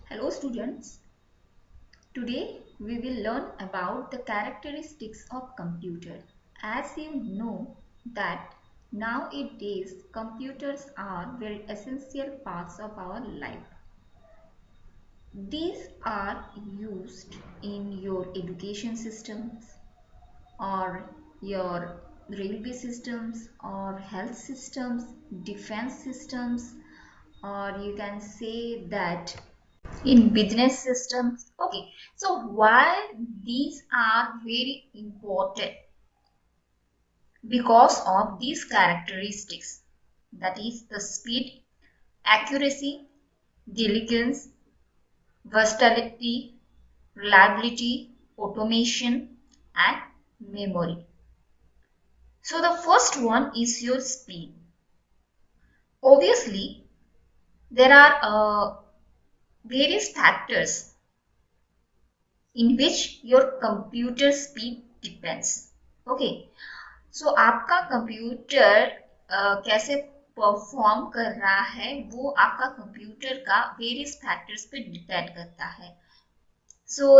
Hello students, today we will learn about the characteristics of computer. As you know that nowadays computers are very essential parts of our life. These are used in your education systems or your railway systems or health systems, defense systems, or you can say that in business systems. Okay, so why these are very important? Because of these characteristics, that is the speed, accuracy, diligence, versatility, reliability, automation, and memory. So the first one is your speed. Obviously there are various factors in which your computer speed depends. Okay, सो आपका computer कैसे perform कर रहा है वो आपका computer का various factors पे depend करता है.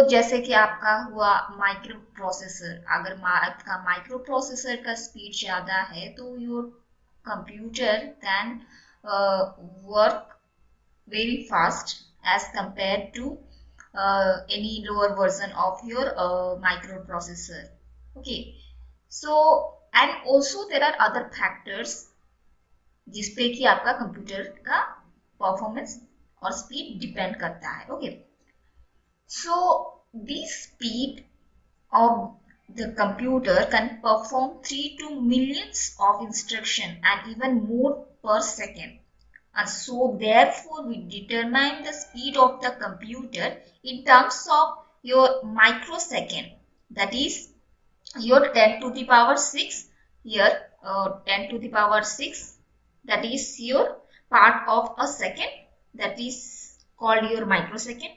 जैसे कि आपका हुआ माइक्रो प्रोसेसर, अगर आपका माइक्रो प्रोसेसर का स्पीड ज़्यादा है तो your computer can work very fast as compared to any lower version of your microprocessor. Okay, so and also there are other factors जिसपे कि आपका कंप्यूटर का परफॉर्मेंस और स्पीड डिपेंड करता है. Okay, so the speed of the computer can perform 3 to millions of instruction and even more per second. And so therefore we determine the speed of the computer in terms of your microsecond, that is your 10 to the power 6 here, 10 to the power 6, that is your part of a second, that is called your microsecond,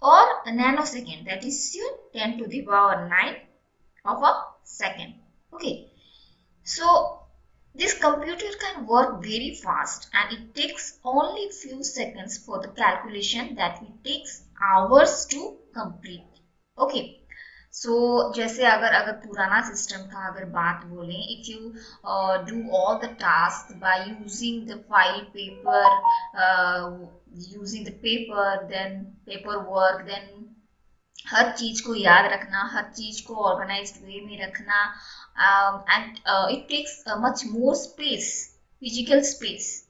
or a nanosecond, that is your 10 to the power 9 of a second. Okay, so this computer can work very fast and it takes only few seconds for the calculation that it takes hours to complete. Okay, so जैसे अगर पुराना system था, अगर बात बोलें, if you do all the tasks by using the file paper, using the paper, then paperwork, then हर चीज को याद रखना, हर चीज को ऑर्गेनाइज्ड वे में रखना, and it takes much more space, physical space,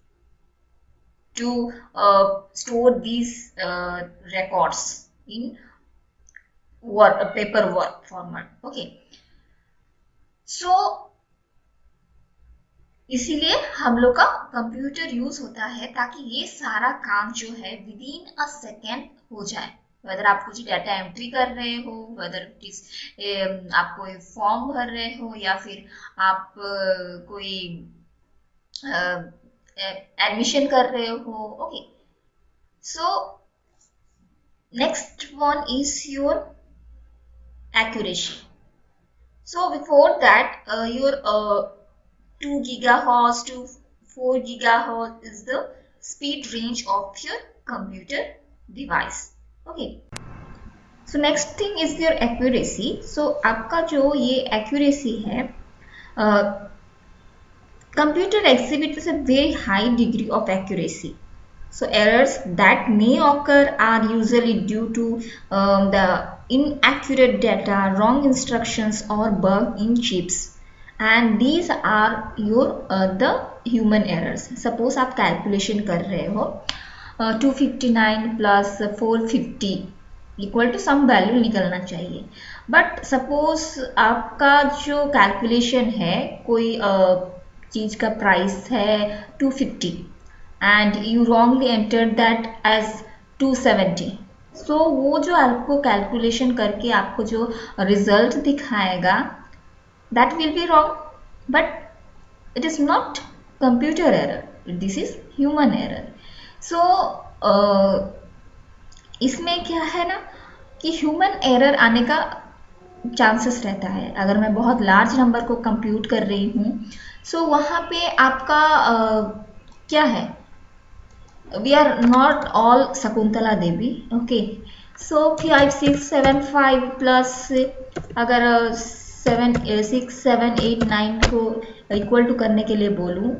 to store these records in paperwork format. Okay, so इसीलिए हम लोग का कंप्यूटर यूज होता है ताकि ये सारा काम जो है विद इन अ सेकेंड हो जाए. वेदर आप कुछ डाटा एंट्री कर रहे हो, वेदर आप कोई फॉर्म भर रहे हो, या फिर आप कोई एडमिशन कर रहे हो. Okay, so next one is your accuracy. So before that your 2 gigahertz to 4 gigahertz is the speed range of your computer device. Okay, so next thing is your accuracy. So आपका जो ये accuracy है, computer exhibits a very high degree of accuracy. So errors that may occur are usually due to the inaccurate data, wrong instructions, or bug in chips. And these are your the human errors. Suppose आप calculation कर रहे हो 259 plus 450 equal to some value निकलना चाहिए, but suppose आपका जो calculation है, कोई चीज का प्राइस है 250 and you wrongly entered that as 270. So वो जो आपको कैलकुलेशन करके आपको जो रिजल्ट दिखाएगा that will be wrong, but it is not computer error, this is human error. So इसमें क्या है ना कि ह्यूमन एरर आने का चांसेस रहता है. अगर मैं बहुत लार्ज नंबर को कंप्यूट कर रही हूँ, सो वहाँ पे आपका क्या है, we are not all Shakuntala Devi. Okay, so 5 6 7 5 plus अगर 7 6 7 8 9 को इक्वल टू करने के लिए बोलूँ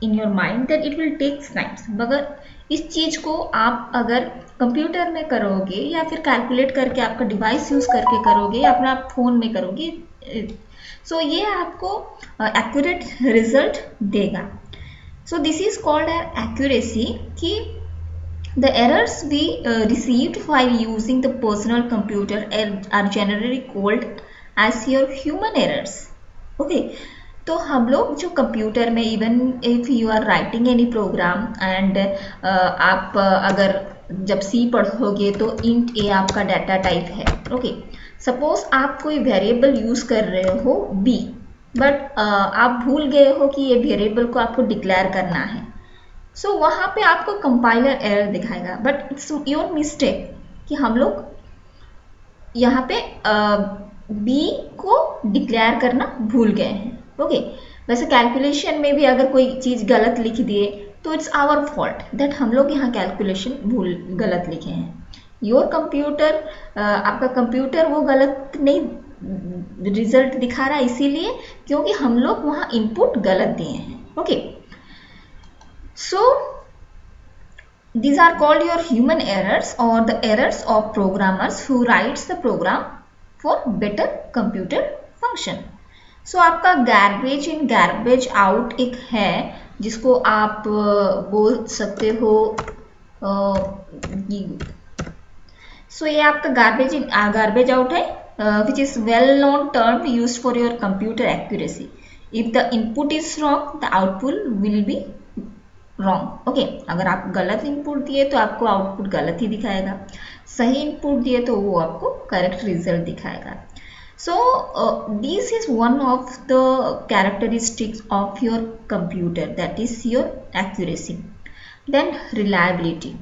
in your mind, then it will take times. मगर इस चीज़ को आप अगर कंप्यूटर में करोगे या फिर कैलकुलेट करके आपका डिवाइस यूज़ करके करोगे या अपना फ़ोन में करोगे, सो ये आपको एक्यूरेट रिजल्ट देगा। सो दिस इज कॉल्ड एक्यूरेसी कि the errors we received while using the personal computer are generally called as your human errors. Okay, तो हम लोग जो कंप्यूटर में even if you are writing any program and आप अगर जब सी पढ़ोगे तो इंट ए आपका डाटा टाइप है। ओके, सपोज आप कोई वेरिएबल यूज कर रहे हो बी, बट आप भूल गए हो कि ये वेरिएबल को आपको डिक्लेयर करना है। सो वहाँ पे आपको कंपाइलर एरर दिखाएगा, बट इट्स योर मिस्टेक कि हम लोग यहाँ पे बी को डिक्लेयर करना भूल गए हैं। ओके, वैसे कैलकुलेशन में भी अगर कोई चीज़ गलत लिख दिए तो इट्स आवर फॉल्ट दैट हम लोग यहाँ कैलकुलेशन गलत लिखे हैं। योर कंप्यूटर, आपका कंप्यूटर वो गलत नहीं रिजल्ट दिखा रहा है, इसीलिए क्योंकि हम लोग वहाँ इनपुट गलत दिए हैं। Okay, so these are called your human errors or the errors of programmers who writes the program for better computer function. So आपका garbage in garbage out एक है जिसको आप बोल सकते हो। so ये आपका garbage in garbage out है, which is well known term used for your computer accuracy. If the input is wrong, the output will be wrong. Okay, अगर आप गलत इनपुट दिए तो आपको आउटपुट गलत ही दिखाएगा, सही इनपुट दिए तो वो आपको करेक्ट रिजल्ट दिखाएगा। So this is one of the characteristics of your computer, that is your accuracy. Then reliability.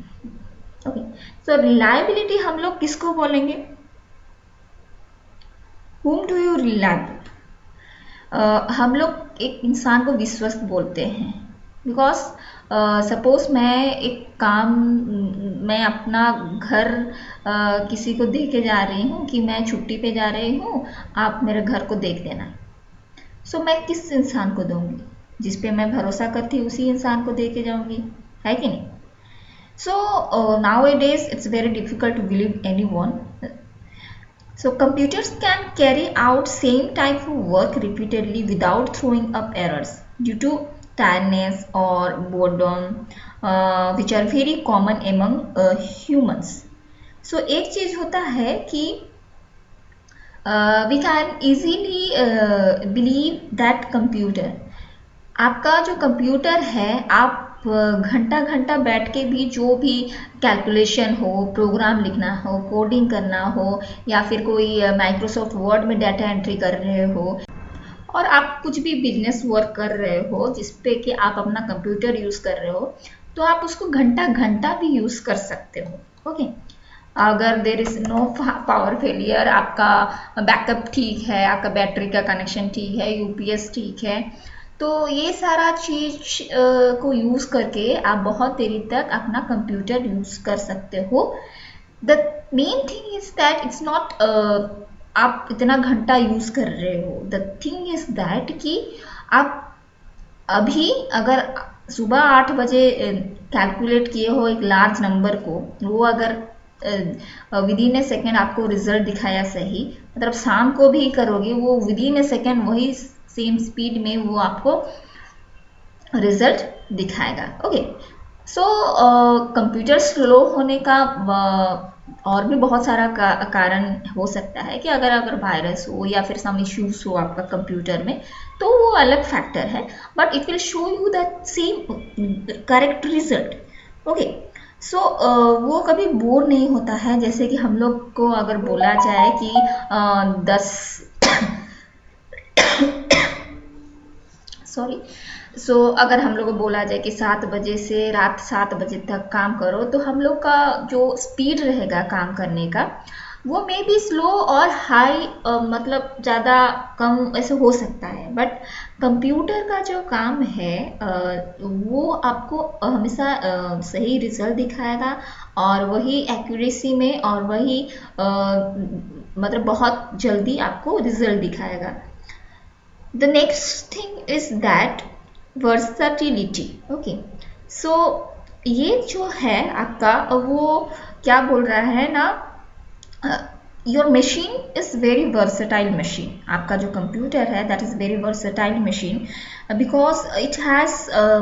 Okay, so reliability हम लोग किसको बोलेंगे? whom do you rely? हम लोग एक इंसान को विश्वस्त बोलते हैं, बिकॉज सपोज मैं एक काम, मैं अपना घर किसी को दे के जा रही हूँ कि मैं छुट्टी पे जा रही हूँ, आप मेरे घर को देख देना। सो मैं किस इंसान को दूंगी? जिस पे मैं भरोसा करती उसी इंसान को दे के जाऊंगी, है कि नहीं? सो nowadays it's very difficult to believe anyone. So computers can carry out same type of work repeatedly without throwing up errors due to tiredness or boredom, which are very common among humans. So एक चीज होता है कि we can easily believe that computer, आपका जो computer है, आप घंटा घंटा बैठ के भी जो भी कैलकुलेशन हो, प्रोग्राम लिखना हो, कोडिंग करना हो, या फिर कोई माइक्रोसॉफ्ट वर्ड में डाटा एंट्री कर रहे हो, और आप कुछ भी बिजनेस वर्क कर रहे हो जिस पे कि आप अपना कंप्यूटर यूज़ कर रहे हो, तो आप उसको घंटा घंटा भी यूज़ कर सकते हो। ओके, अगर there is no power failure, आपका बैकअप ठीक है, आपका बैटरी का कनेक्शन ठीक है, यूपीएस ठीक है, तो ये सारा चीज को यूज़ करके आप बहुत देरी तक अपना कंप्यूटर यूज़ कर सकते हो। The main thing is that it's not आप इतना घंटा यूज़ कर रहे हो। द थिंग इज दैट कि आप अभी अगर सुबह 8 बजे कैलकुलेट किए हो एक लार्ज नंबर को, वो अगर विद इन ए सेकेंड आपको रिजल्ट दिखाया सही, मतलब शाम को भी करोगे वो विद इन ए सेकेंड वही सेम स्पीड में वो आपको रिजल्ट दिखाएगा। ओके, सो कंप्यूटर स्लो होने का और भी बहुत सारा कारण हो सकता है कि अगर वायरस हो या फिर सम इश्यूज हो आपका कंप्यूटर में, तो वो अलग फैक्टर है, but it will show you the same correct result. Okay, so वो कभी बोर नहीं होता है। जैसे कि हम लोग को अगर बोला जाए कि 10 अगर हम लोग को बोला जाए कि 7 बजे से रात 7 बजे तक काम करो, तो हम लोग का जो स्पीड रहेगा काम करने का वो मे बी स्लो और हाई, मतलब ज़्यादा कम ऐसे हो सकता है, बट कंप्यूटर का जो काम है वो आपको हमेशा सही रिजल्ट दिखाएगा और वही एक्यूरेसी में और वही मतलब बहुत जल्दी आपको रिजल्ट दिखाएगा। The next thing is that versatility. Okay, so ये जो है आपका वो क्या बोल रहा है ना, your machine is very versatile machine. आपका जो कंप्यूटर है that is very versatile machine because it has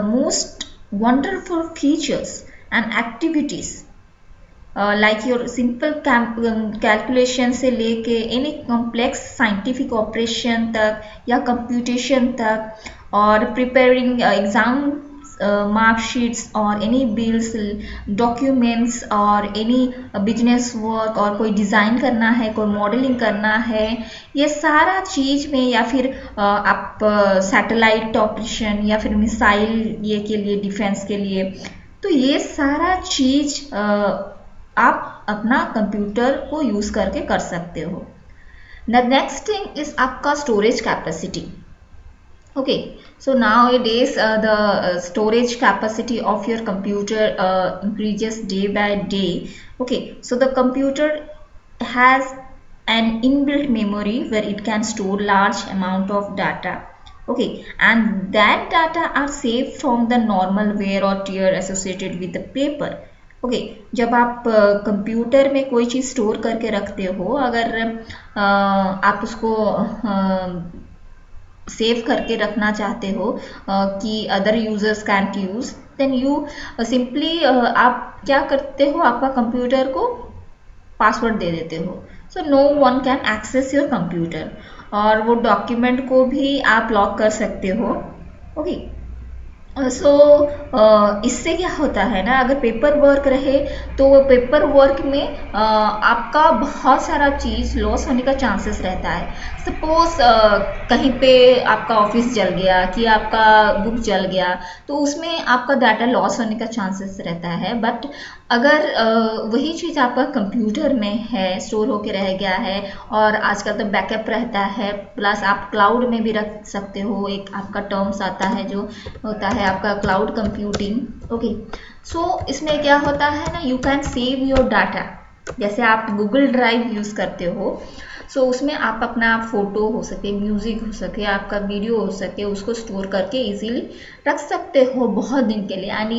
most wonderful features and activities like your simple calculation से लेके एनी कॉम्प्लेक्स साइंटिफिक ऑपरेशन तक या कंप्यूटेशन तक और preparing exam marksheets or any bills, documents और any business work और कोई design करना है, कोई मॉडलिंग करना है, ये सारा चीज़ में या फिर आप सैटेलाइट ऑपरेशन या फिर मिसाइल ये के लिए डिफेंस के लिए, तो ये सारा चीज़ आप अपना कंप्यूटर को यूज़ करके कर सकते हो। द नेक्स्ट थिंग इज आपका storage capacity. Okay, so nowadays the storage capacity of your computer increases day by day. Okay, so the computer has an inbuilt memory where it can store large amount of data. Okay, and that data are saved from the normal wear or tear associated with the paper. Okay, जब आप computer में कोई चीज़ store करके रखते हो, अगर आप उसको सेव करके रखना चाहते हो कि other users can't use, then you simply आप क्या करते हो, आपका कंप्यूटर को पासवर्ड दे देते हो, so no one can access your computer, और वो डॉक्यूमेंट को भी आप लॉक कर सकते हो। ओके, सो इससे क्या होता है ना, अगर पेपर वर्क रहे तो वो पेपर वर्क में आपका बहुत सारा चीज़ लॉस होने का चांसेस रहता है। सपोज कहीं पे आपका ऑफिस जल गया कि आपका बुक जल गया, तो उसमें आपका डाटा लॉस होने का चांसेस रहता है। बट अगर वही चीज़ आपका कंप्यूटर में है, स्टोर होके रह गया है, और आजकल तो बैकअप रहता है, प्लस आप क्लाउड में भी रख सकते हो, एक आपका टर्म्स आता है जो होता है आपका क्लाउड कंप्यूटिंग। ओके, सो इसमें क्या होता है ना, you can save your data. जैसे आप गूगल ड्राइव यूज़ करते हो, सो उसमें आप अपना फोटो हो सके, म्यूजिक हो सके, आपका वीडियो हो सके, उसको स्टोर करके इजीली रख सकते हो बहुत दिन के लिए, and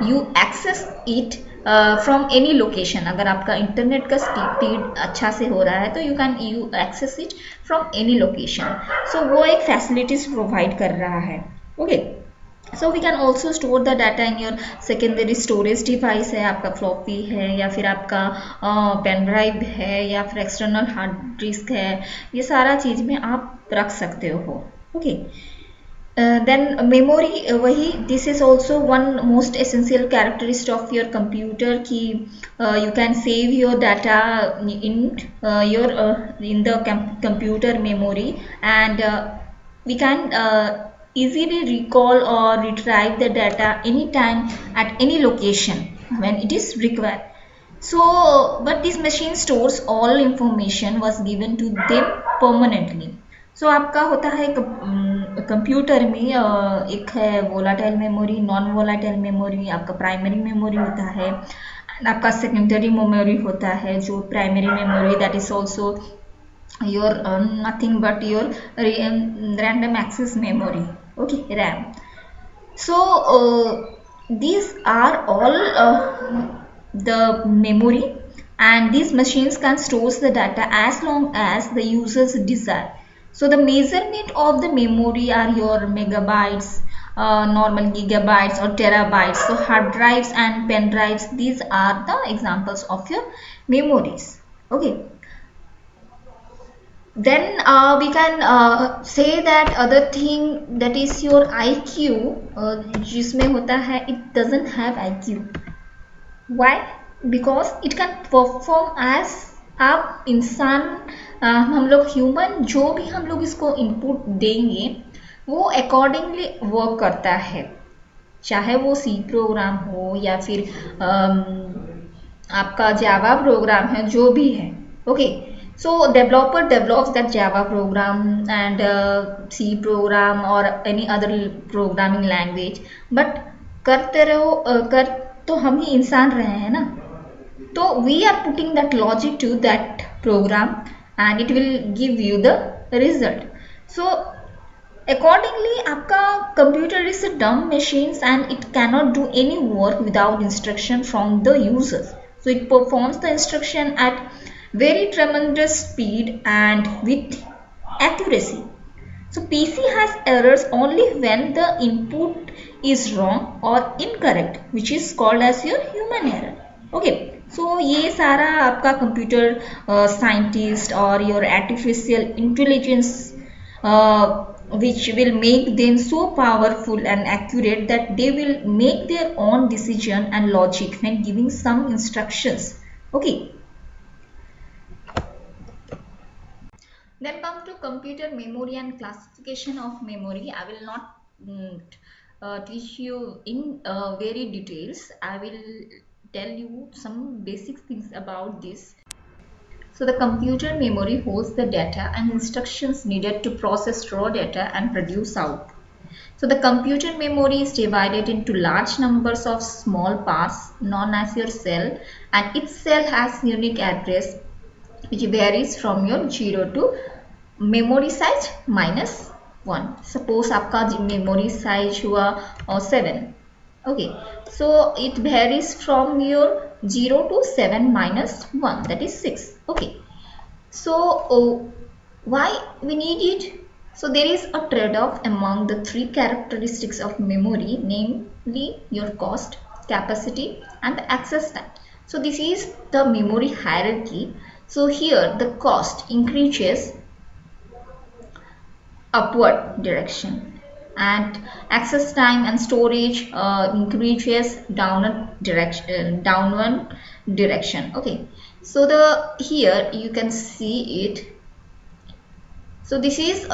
you access it from any location. अगर आपका इंटरनेट का स्पीड अच्छा से हो रहा है तो you access it from any location. So वो एक फैसिलिटीज प्रोवाइड कर रहा है। Okay, so we can also store the data in your secondary storage device है, आपका फ्लॉपी है या फिर आपका पेन ड्राइव है या फिर एक्सटर्नल हार्ड डिस्क है, ये सारा चीज़ में आप रख सकते हो। ओके, देन मेमोरी, वही this is also one most essential characteristic of your computer कि you can save your data in the computer memory, and we can easily recall or retrieve the data anytime at any location when it is required. So but this machine stores all information was given to them permanently. So आपका होता है computer में एक है volatile memory, non volatile memory, आपका primary memory होता है, आपका सेकेंडरी मेमोरी होता है। जो primary memory that is also your nothing but your random access memory, okay, RAM. So these are all the memory, and these machines can store the data as long as the users desire. So the measurement of the memory are your megabytes, normal gigabytes or terabytes. So hard drives and pen drives, these are the examples of your memories. Okay, then we can say that other thing, that is your IQ, जिसमें होता है it doesn't have IQ. Why? Because it can perform as आप इंसान, हम लोग human, जो भी हम लोग इसको इनपुट देंगे वो अकॉर्डिंगली वर्क करता है, चाहे वो सी प्रोग्राम हो या फिर आपका जावा प्रोग्राम है, जो भी है। Okay, So developer develops that Java program and C program or any other programming language, but करते रहो कर तो हम ही इंसान रहे हैं ना, तो we are putting that logic to that program and it will give you the result. So accordingly आपका computer is a dumb machine and it cannot do any work without instruction from the users. So it performs the instruction at very tremendous speed and with accuracy. So PC has errors only when the input is wrong or incorrect, which is called as your human error. Okay, so ये सारा आपका computer scientist और your artificial intelligence which will make them so powerful and accurate that they will make their own decision and logic when giving some instructions. Okay. Then come to computer memory and classification of memory. I will not teach you in very details. I will tell you some basic things about this. So the computer memory holds the data and instructions needed to process raw data and produce output. So the computer memory is divided into large numbers of small parts known as your cell, and each cell has unique address which varies from your 0 to memory size -1. Suppose आपका memory size हुआ 7. Okay, so it varies from your 0 to 7 -1, that is 6. Okay, so why we need it? So there is a trade-off among the three characteristics of memory, namely your cost, capacity and the access time. So this is the memory hierarchy. So here the cost increases upward direction and access time and storage increases downward direction. Okay, so here you can see it. So this is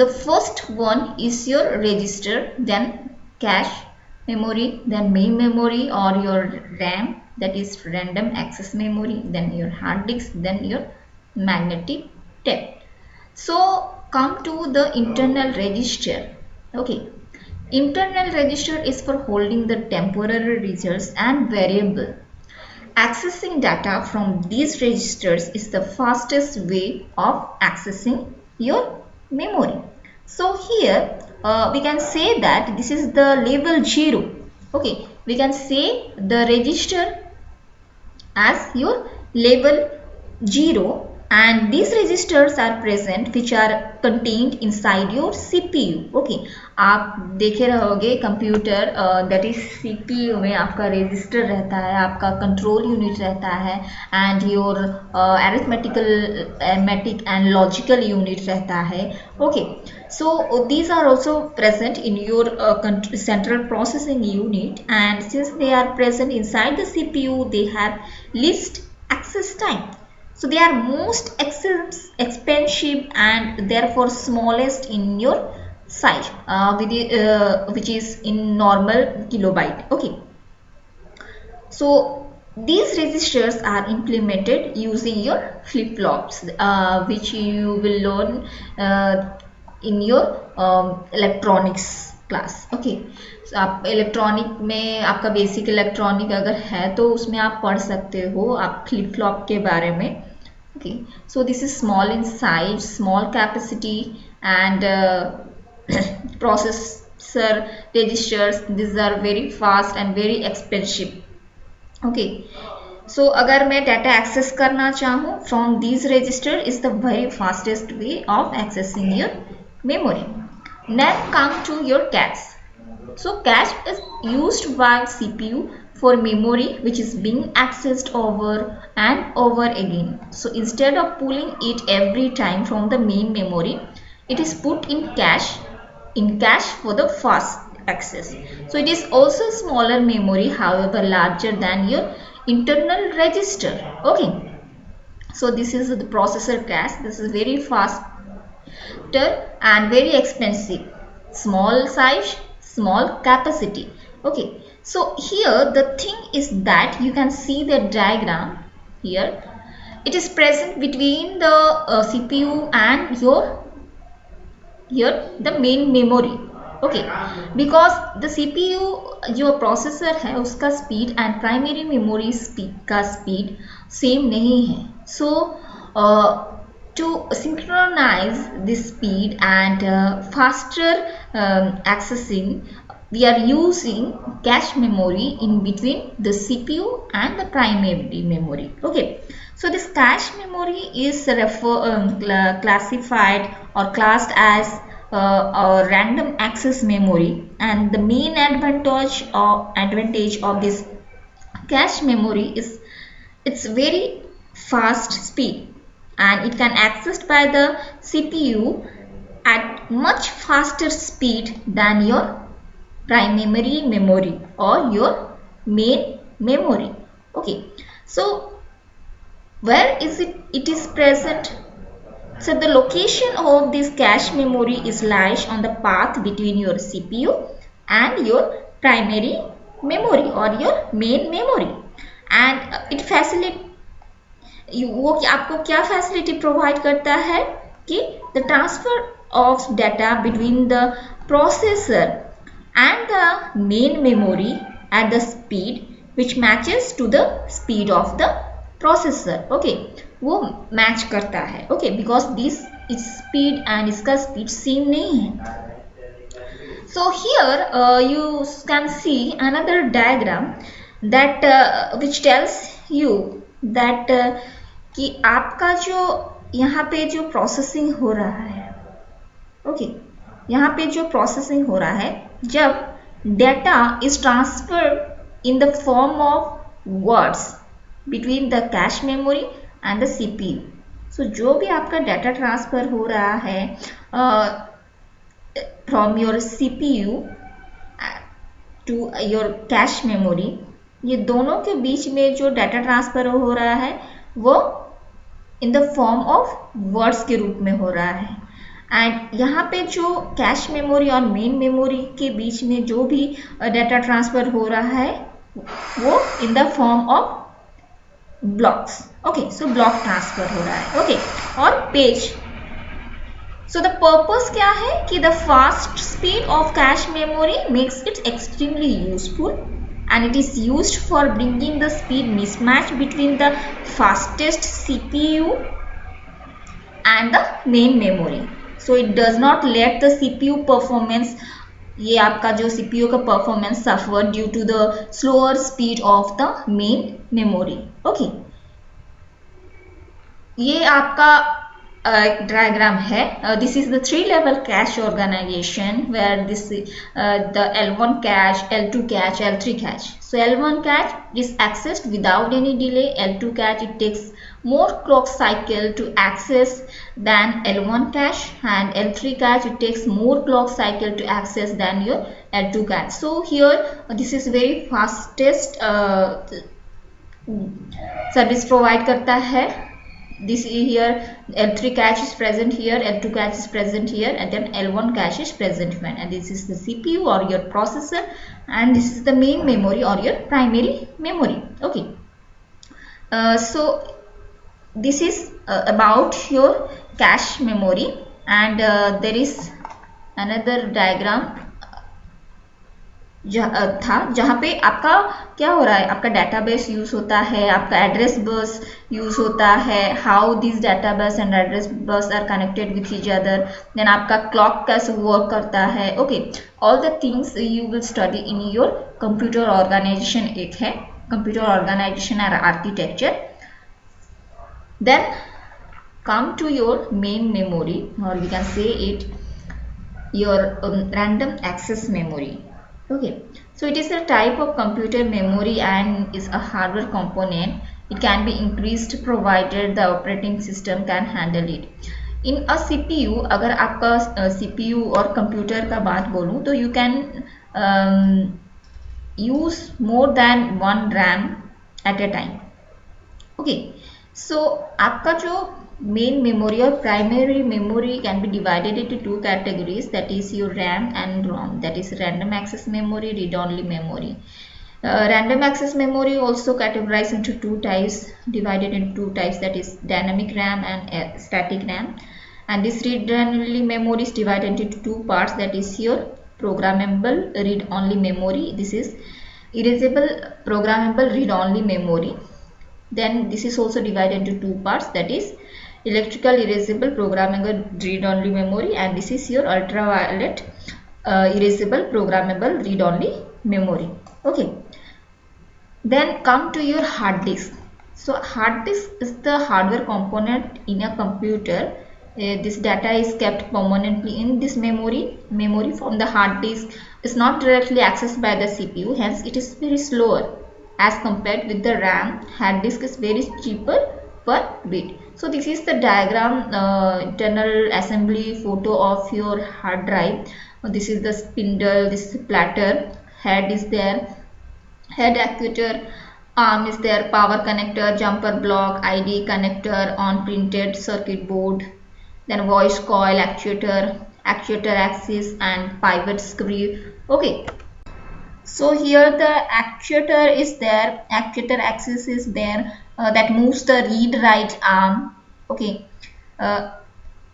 the first one is your register, then cache memory, then main memory or your RAM, that is random access memory, then your hard disk, then your magnetic tape. So come to the internal register. Okay, internal register is for holding the temporary results and variable. Accessing data from these registers is the fastest way of accessing your memory. So here we can say that this is the level 0. Okay, we can say the register as your level 0, and these registers are present which are contained inside your CPU. Okay, आप देखे रहोगे computer that is CPU में आपका register रहता है, आपका control unit रहता है and your arithmetic and logical unit रहता है. Okay, so these are also present in your central processing unit, and since they are present inside the CPU, they have least access time. So they are most expensive and therefore smallest in your size, which is in normal kilobyte. Okay, so these registers are implemented using your flip-flops, which you will learn in your electronics class. Okay, so आप electronic में आपका basic electronic अगर है तो उसमें आप पढ़ सकते हो आप फ्लिप फ्लॉप के बारे में. Okay, so this is small in size, small capacity and processor registers. These are very fast and very expensive. Okay, so अगर मैं data access करना चाहूँ from these register is the very fastest way of accessing your memory. Now come to your cache. So cache is used by CPU for memory which is being accessed over and over again. So instead of pulling it every time from the main memory, it is put in cache for the fast access. So it is also smaller memory, however larger than your internal register. Okay, so this is the processor cache. This is very faster and very expensive. Small size, small capacity. Okay, so here the thing is that you can see the diagram here. it is present between the CPU and your the main memory. Okay, because the CPU जो processor है उसका speed and primary memory speed का speed same नहीं है. सो to synchronize this speed and faster accessing, we are using cache memory in between the CPU and the primary memory. Okay, so this cache memory is classified or classed as a random access memory, and the main advantage of this cache memory is its very fast speed, and it can accessed by the CPU at much faster speed than your primary memory or your main memory. Okay, so where is it is present? So the location of this cache memory is lies on the path between your CPU and your primary memory or your main memory, and it facilitate वो आपको क्या facility provide करता है कि the transfer of data between the processor and the main memory at the speed which matches to the speed of the processor. Okay, वो match करता है. Okay, because this is speed and इसका speed same नहीं है. So here you can see another diagram that which tells you that कि आपका जो यहाँ पे जो प्रोसेसिंग हो रहा है, ओके, यहाँ पे जो प्रोसेसिंग हो रहा है जब data is transferred in the form of words between the cache memory and the CPU. So जो भी आपका डाटा ट्रांसफर हो रहा है from your CPU to your cache memory, ये दोनों के बीच में जो डाटा ट्रांसफर हो रहा है वो इन द फॉर्म ऑफ वर्ड्स के रूप में हो रहा है. एंड यहाँ पे जो कैश मेमोरी और मेन मेमोरी के बीच में जो भी डाटा ट्रांसफर हो रहा है वो इन the form of blocks. Okay, so block transfer हो रहा है. ओके, और पेज. सो द पर्पस क्या है कि the fast speed of cache memory makes it extremely useful and it is used for bringing the speed mismatch between the fastest CPU and the main memory. So it does not let the CPU performance, ये आपका जो CPU का performance suffer due to the slower speed of the main memory. Okay, ये आपका diagram है. This is the 3-level cache organization where this the L1 cache, L2 cache, L3 cache. So L1 cache is accessed without any delay. L2 cache it takes more clock cycle to access than L1 cache, and L3 cache it takes more clock cycle to access than your L2 cache. So here this is very fastest service provide करता है. This here L3 cache is present here, L2 cache is present here, and then L1 cache is present when, and this is the CPU or your processor, and this is the main memory or your primary memory. Okay, so this is about your cache memory, and there is another diagram जहाँ पे आपका क्या हो रहा है, आपका database use होता है, आपका एड्रेस बस यूज होता है, how this database and address bus are connected with each other, then आपका क्लॉक कैसे वर्क करता है. Okay, all the things you will study in your computer organization. एक है कंप्यूटर ऑर्गेनाइजेशन और architecture. Then come to your main memory, or we can say it your random access memory. Okay, so it is a type of computer memory and is a hardware component. It can be increased provided the operating system can handle it. In a CPU, अगर आपका CPU और computer का बात बोलूँ तो you can use more than one RAM at a time. Okay, so आपका जो main memory or primary memory can be divided into two categories, that is your RAM and ROM, that is random access memory, read only memory. Random access memory also categorized into two types, divided into two types, that is dynamic RAM and static RAM. And this read-only memory is divided into two parts, that is your programmable read-only memory. This is erasable programmable read-only memory. Then this is also divided into two parts, that is electrical erasable programmable read-only memory, and this is your ultraviolet erasable programmable read-only memory. Okay. Then come to your hard disk. So hard disk is the hardware component in a computer. This data is kept permanently in this memory. Memory from the hard disk is not directly accessed by the CPU, hence it is very slower as compared with the RAM. Hard disk is very cheaper per bit. So this is the diagram, internal assembly photo of your hard drive. This is the spindle, this is the platter, head is there, head actuator, arm is there, power connector, jumper block, ID connector on printed circuit board, then voice coil actuator, actuator axis and pivot screw. Okay, so here the actuator is there, actuator axis is there, that moves the read write arm. Okay, uh,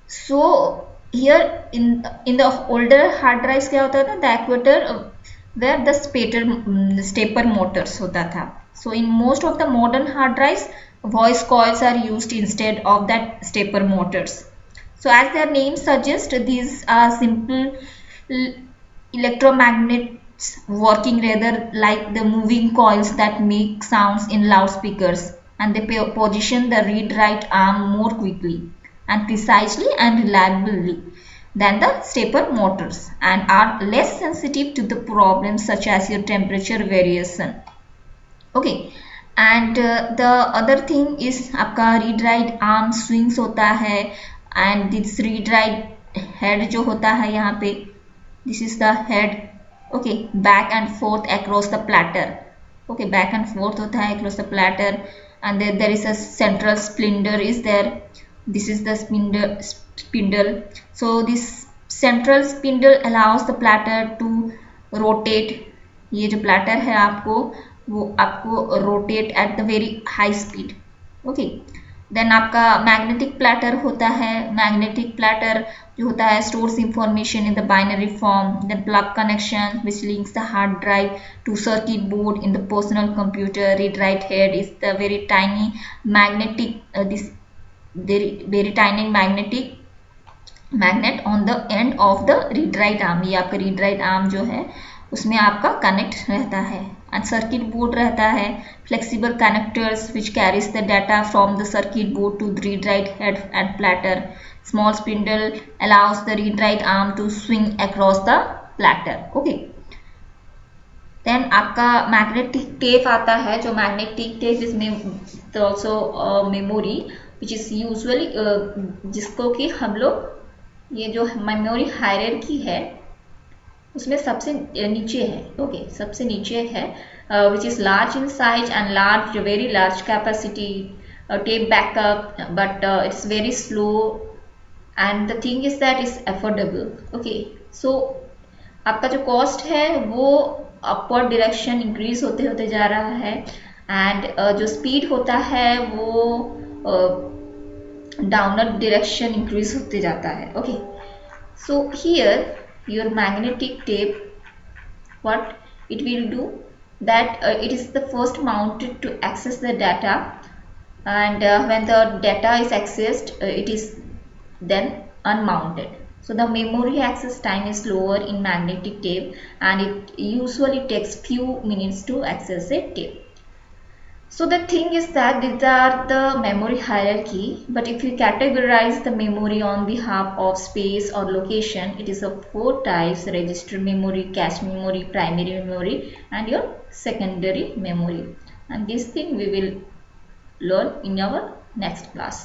so here in the older hard drives क्या होता था, the actuator where the stepper motors होता था. So in most of the modern hard drives, voice coils are used instead of that stepper motors. So as their name suggests, these are simple electromagnets working rather like the moving coils that make sounds in loudspeakers, and they position the read-write arm more quickly and precisely and reliably than the stepper motors, and are less sensitive to the problems such as your temperature variation. Okay, and the other thing is आपका read write arm swings होता है, and this read write head जो होता है यहाँ पे, this is the head. Okay, back and forth across the platter. Okay, back and forth होता है across the platter, and then there is a central spindle is there. This is the spindle. So this central spindle allows the platter to rotate. ये जो platter है आपको, वो आपको rotate at the very high speed. Okay, then आपका magnetic platter होता है. Magnetic platter जो होता है stores information in the binary form. Then plug connection which links the hard drive to circuit board in the personal computer. Read write head is the very tiny magnetic this very tiny magnet on the end of the read write arm. ये आपका read write arm जो है उसमें आपका connect रहता है. And circuit board रहता है, flexible connectors which carries the data from the circuit board to the read write head and platter. Small spindle allows the read write arm to swing across the platter. Okay, then आपका magnetic tape आता है. जो magnetic tape इसमें also memory which is usually जिसको कि हम लोग ये जो मेमोरी हायरार्की है उसमें सबसे नीचे है. ओके, सबसे नीचे है, which is large in size and large, very large capacity, tape backup, but it's very slow and the thing is that is affordable. Okay, so आपका जो कॉस्ट है वो अपवर्ड डायरेक्शन इंक्रीज होते होते जा रहा है, एंड जो स्पीड होता है वो डाउनवर्ड डायरेक्शन इंक्रीज होते जाता है. Okay, so here your magnetic tape, what it will do, that it is the first mounted to access the data, and when the data is accessed, it is then unmounted. So the memory access time is lower in magnetic tape, and it usually takes few minutes to access a tape. So the thing is that these are the memory hierarchy, but if you categorize the memory on behalf of space or location, it is of 4 types: register memory, cache memory, primary memory, and your secondary memory. And this thing we will learn in our next class.